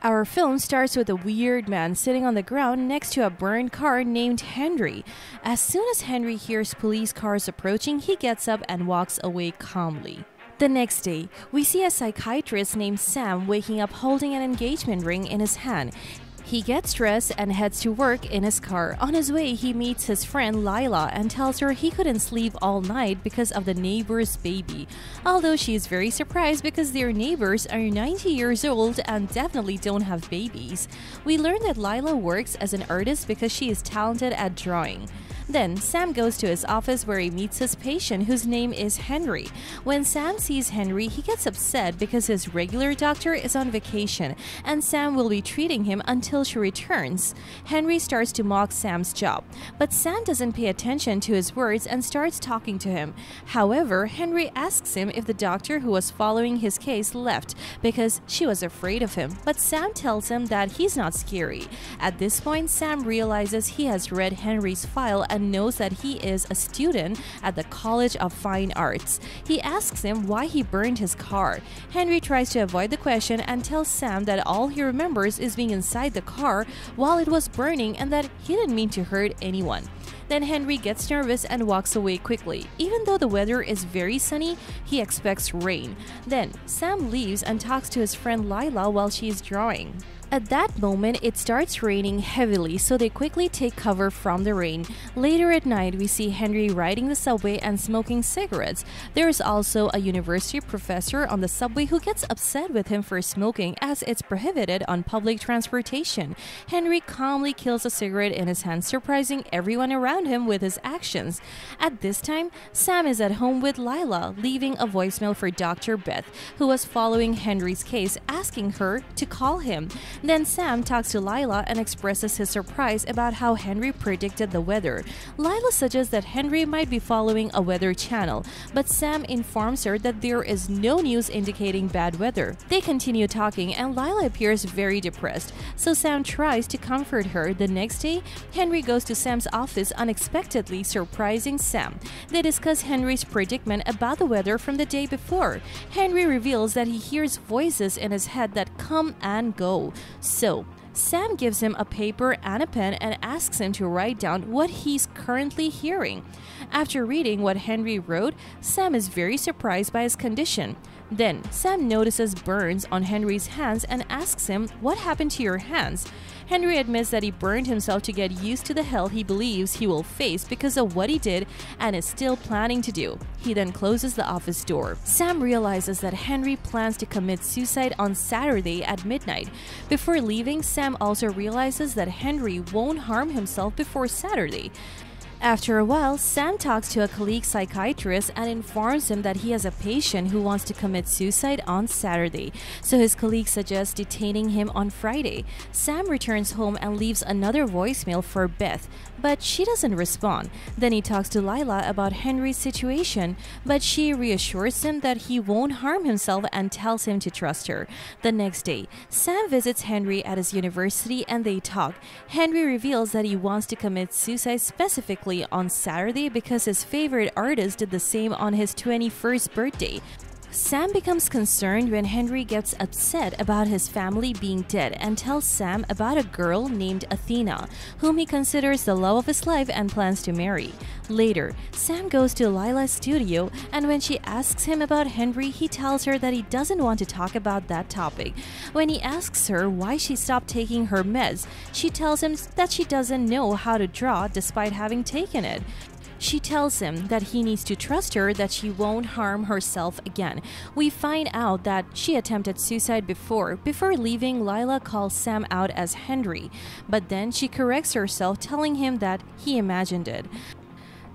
Our film starts with a weird man sitting on the ground next to a burned car named Henry. As soon as Henry hears police cars approaching, he gets up and walks away calmly. The next day, we see a psychiatrist named Sam waking up holding an engagement ring in his hand. He gets dressed and heads to work in his car. On his way, he meets his friend Lila and tells her he couldn't sleep all night because of the neighbor's baby. Although she is very surprised because their neighbors are 90 years old and definitely don't have babies. We learn that Lila works as an artist because she is talented at drawing. Then, Sam goes to his office where he meets his patient whose name is Henry. When Sam sees Henry, he gets upset because his regular doctor is on vacation and Sam will be treating him until she returns. Henry starts to mock Sam's job, but Sam doesn't pay attention to his words and starts talking to him. However, Henry asks him if the doctor who was following his case left because she was afraid of him, but Sam tells him that he's not scary. At this point, Sam realizes he has read Henry's file and knows that he is a student at the College of Fine Arts. He asks him why he burned his car. Henry tries to avoid the question and tells Sam that all he remembers is being inside the car while it was burning and that he didn't mean to hurt anyone. Then Henry gets nervous and walks away quickly. Even though the weather is very sunny, he expects rain. Then Sam leaves and talks to his friend Lila while she is drawing. At that moment, it starts raining heavily, so they quickly take cover from the rain. Later at night, we see Henry riding the subway and smoking cigarettes. There is also a university professor on the subway who gets upset with him for smoking as it's prohibited on public transportation. Henry calmly kills a cigarette in his hand, surprising everyone around him with his actions. At this time, Sam is at home with Lila, leaving a voicemail for Dr. Beth, who was following Henry's case, asking her to call him. Then Sam talks to Lila and expresses his surprise about how Henry predicted the weather. Lila suggests that Henry might be following a weather channel, but Sam informs her that there is no news indicating bad weather. They continue talking and Lila appears very depressed, so Sam tries to comfort her. The next day, Henry goes to Sam's office unexpectedly, surprising Sam. They discuss Henry's predicament about the weather from the day before. Henry reveals that he hears voices in his head that come and go. So, Sam gives him a paper and a pen and asks him to write down what he's currently hearing. After reading what Henry wrote, Sam is very surprised by his condition. Then, Sam notices burns on Henry's hands and asks him, "What happened to your hands?" Henry admits that he burned himself to get used to the hell he believes he will face because of what he did and is still planning to do. He then closes the office door. Sam realizes that Henry plans to commit suicide on Saturday at midnight. Before leaving, Sam also realizes that Henry won't harm himself before Saturday. After a while, Sam talks to a colleague psychiatrist and informs him that he has a patient who wants to commit suicide on Saturday, so his colleague suggests detaining him on Friday. Sam returns home and leaves another voicemail for Beth, but she doesn't respond. Then he talks to Lila about Henry's situation, but she reassures him that he won't harm himself and tells him to trust her. The next day, Sam visits Henry at his university and they talk. Henry reveals that he wants to commit suicide specifically on Saturday because his favorite artist did the same on his 21st birthday. Sam becomes concerned when Henry gets upset about his family being dead and tells Sam about a girl named Athena, whom he considers the love of his life and plans to marry. Later, Sam goes to Lila's studio, and when she asks him about Henry, he tells her that he doesn't want to talk about that topic. When he asks her why she stopped taking her meds, she tells him that she doesn't know how to draw despite having taken it. She tells him that he needs to trust her, that she won't harm herself again. We find out that she attempted suicide before. Before leaving, Lila calls Sam out as Henry, but then she corrects herself, telling him that he imagined it.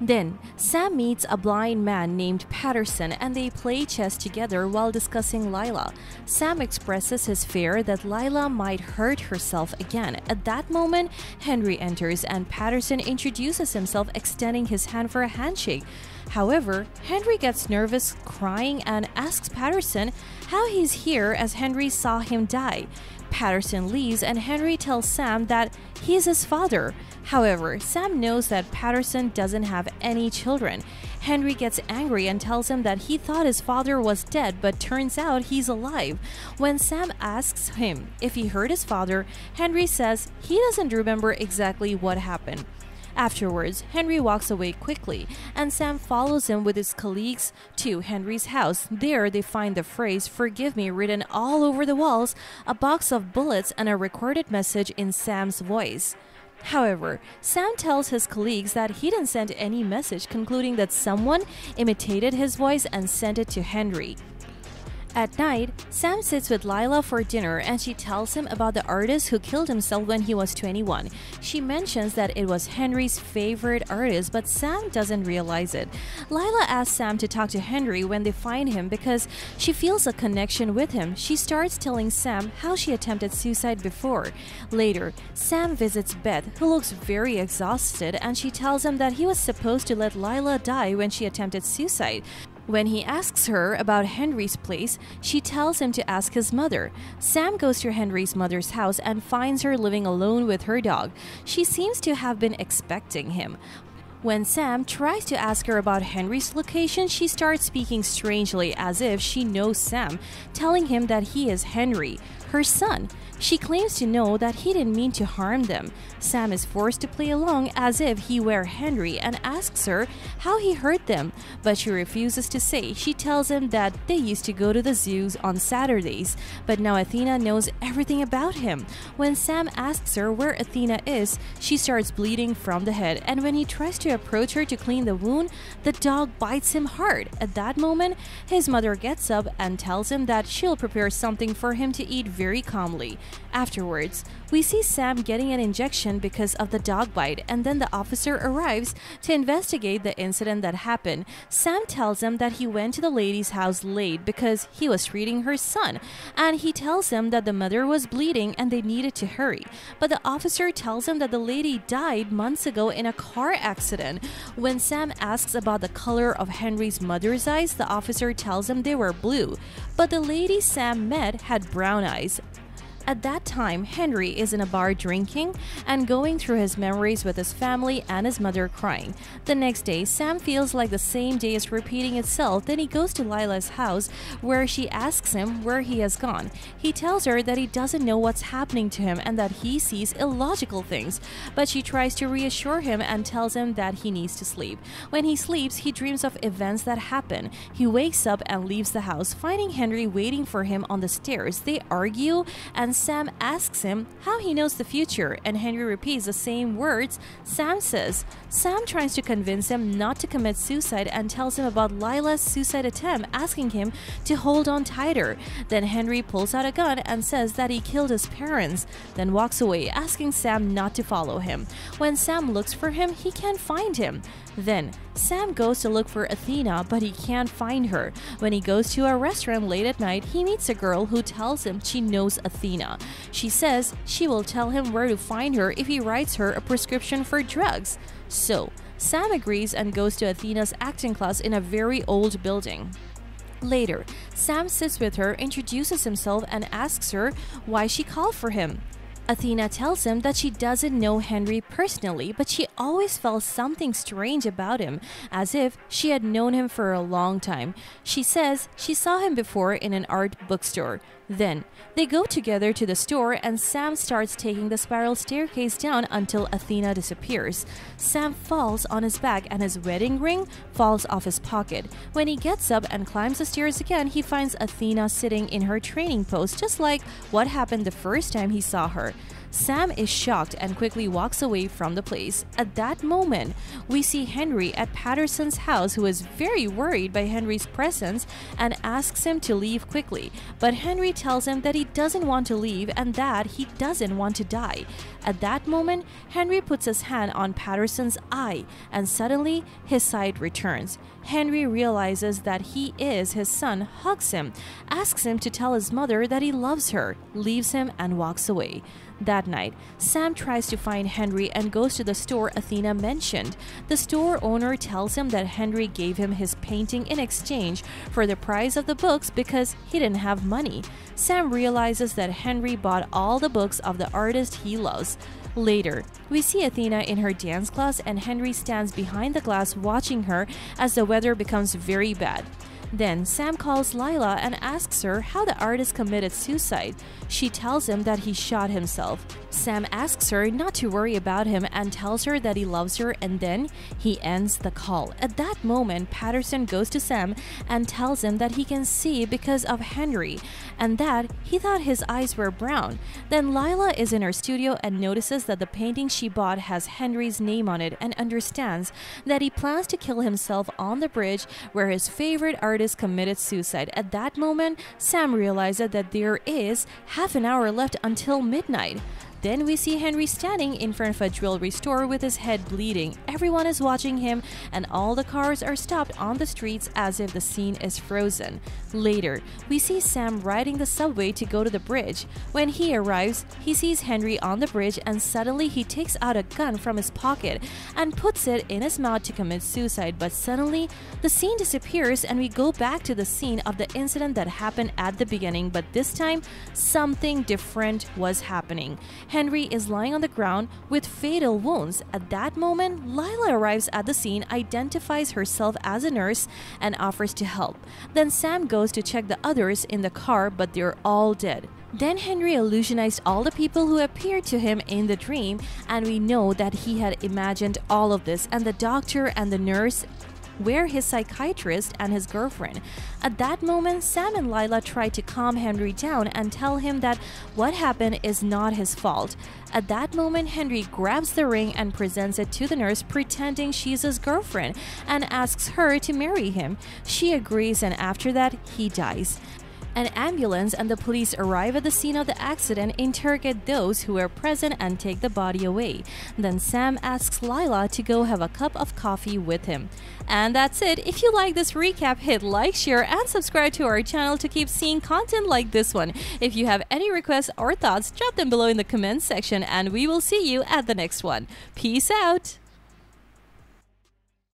Then, Sam meets a blind man named Patterson and they play chess together while discussing Lila. Sam expresses his fear that Lila might hurt herself again. At that moment, Henry enters and Patterson introduces himself, extending his hand for a handshake. However, Henry gets nervous, crying, and asks Patterson how he's here as Henry saw him die. Patterson leaves and Henry tells Sam that he is his father. However, Sam knows that Patterson doesn't have any children. Henry gets angry and tells him that he thought his father was dead, but turns out he's alive. When Sam asks him if he hurt his father, Henry says he doesn't remember exactly what happened. Afterwards, Henry walks away quickly, and Sam follows him with his colleagues to Henry's house. There, they find the phrase "forgive me" written all over the walls, a box of bullets, and a recorded message in Sam's voice. However, Sam tells his colleagues that he didn't send any message, concluding that someone imitated his voice and sent it to Henry. At night, Sam sits with Lila for dinner and she tells him about the artist who killed himself when he was 21. She mentions that it was Henry's favorite artist, but Sam doesn't realize it. Lila asks Sam to talk to Henry when they find him because she feels a connection with him. She starts telling Sam how she attempted suicide before. Later, Sam visits Beth, who looks very exhausted, and she tells him that he was supposed to let Lila die when she attempted suicide. When he asks her about Henry's place, she tells him to ask his mother. Sam goes to Henry's mother's house and finds her living alone with her dog. She seems to have been expecting him. When Sam tries to ask her about Henry's location, she starts speaking strangely as if she knows Sam, telling him that he is Henry, her son. She claims to know that he didn't mean to harm them. Sam is forced to play along as if he were Henry and asks her how he hurt them, but she refuses to say. She tells him that they used to go to the zoos on Saturdays, but now Athena knows everything about him. When Sam asks her where Athena is, she starts bleeding from the head, and when he tries to approach her to clean the wound, the dog bites him hard. At that moment, his mother gets up and tells him that she'll prepare something for him to eat very calmly. Afterwards, we see Sam getting an injection because of the dog bite, and then the officer arrives to investigate the incident that happened. Sam tells him that he went to the lady's house late because he was treating her son, and he tells him that the mother was bleeding and they needed to hurry. But the officer tells him that the lady died months ago in a car accident. When Sam asks about the color of Henry's mother's eyes, the officer tells him they were blue, but the lady Sam met had brown eyes. At that time, Henry is in a bar drinking and going through his memories with his family and his mother crying. The next day, Sam feels like the same day is repeating itself. Then he goes to Lila's house where she asks him where he has gone. He tells her that he doesn't know what's happening to him and that he sees illogical things, but she tries to reassure him and tells him that he needs to sleep. When he sleeps, he dreams of events that happen. He wakes up and leaves the house, finding Henry waiting for him on the stairs. They argue and Sam asks him how he knows the future, and Henry repeats the same words Sam says. Sam tries to convince him not to commit suicide and tells him about Lila's suicide attempt, asking him to hold on tighter. Then Henry pulls out a gun and says that he killed his parents, then walks away, asking Sam not to follow him. When Sam looks for him, he can't find him. Then Sam goes to look for Athena, but he can't find her. When he goes to a restaurant late at night, he meets a girl who tells him she knows Athena. She says she will tell him where to find her if he writes her a prescription for drugs. So, Sam agrees and goes to Athena's acting class in a very old building. Later, Sam sits with her, introduces himself, and asks her why she called for him. Athena tells him that she doesn't know Henry personally, but she always felt something strange about him, as if she had known him for a long time. She says she saw him before in an art bookstore. Then, they go together to the store and Sam starts taking the spiral staircase down until Athena disappears. Sam falls on his back and his wedding ring falls off his pocket. When he gets up and climbs the stairs again, he finds Athena sitting in her training pose, just like what happened the first time he saw her. Sam is shocked and quickly walks away from the place. At that moment, we see Henry at Patterson's house, who is very worried by Henry's presence and asks him to leave quickly. But Henry tells him that he doesn't want to leave and that he doesn't want to die. At that moment, Henry puts his hand on Patterson's eye and suddenly his sight returns. Henry realizes that he is his son, hugs him, asks him to tell his mother that he loves her, leaves him, and walks away. That night, Sam tries to find Henry and goes to the store Athena mentioned. The store owner tells him that Henry gave him his painting in exchange for the price of the books because he didn't have money. Sam realizes that Henry bought all the books of the artist he loves. Later, we see Athena in her dance class and Henry stands behind the glass watching her as the weather becomes very bad. Then Sam calls Lila and asks her how the artist committed suicide. She tells him that he shot himself. Sam asks her not to worry about him and tells her that he loves her, and then he ends the call. At that moment, Patterson goes to Sam and tells him that he can see because of Henry and that he thought his eyes were brown. Then Lila is in her studio and notices that the painting she bought has Henry's name on it and understands that he plans to kill himself on the bridge where his favorite artist committed suicide. At that moment, Sam realizes that there is half an hour left until midnight. Then we see Henry standing in front of a jewelry store with his head bleeding. Everyone is watching him and all the cars are stopped on the streets as if the scene is frozen. Later, we see Sam riding the subway to go to the bridge. When he arrives, he sees Henry on the bridge and suddenly he takes out a gun from his pocket and puts it in his mouth to commit suicide. But suddenly, the scene disappears and we go back to the scene of the incident that happened at the beginning, but this time, something different was happening. Henry is lying on the ground with fatal wounds. At that moment, Lila arrives at the scene, identifies herself as a nurse, and offers to help. Then Sam goes to check the others in the car, but they're all dead. Then Henry illusionized all the people who appeared to him in the dream, and we know that he had imagined all of this, and the doctor and the nurse were his psychiatrist and his girlfriend. At that moment, Sam and Lila try to calm Henry down and tell him that what happened is not his fault. At that moment, Henry grabs the ring and presents it to the nurse, pretending she's his girlfriend, and asks her to marry him. She agrees, and after that, he dies. An ambulance and the police arrive at the scene of the accident, interrogate those who were present, and take the body away. Then Sam asks Lila to go have a cup of coffee with him. And that's it. If you like this recap, hit like, share, and subscribe to our channel to keep seeing content like this one. If you have any requests or thoughts, drop them below in the comments section, and we will see you at the next one. Peace out!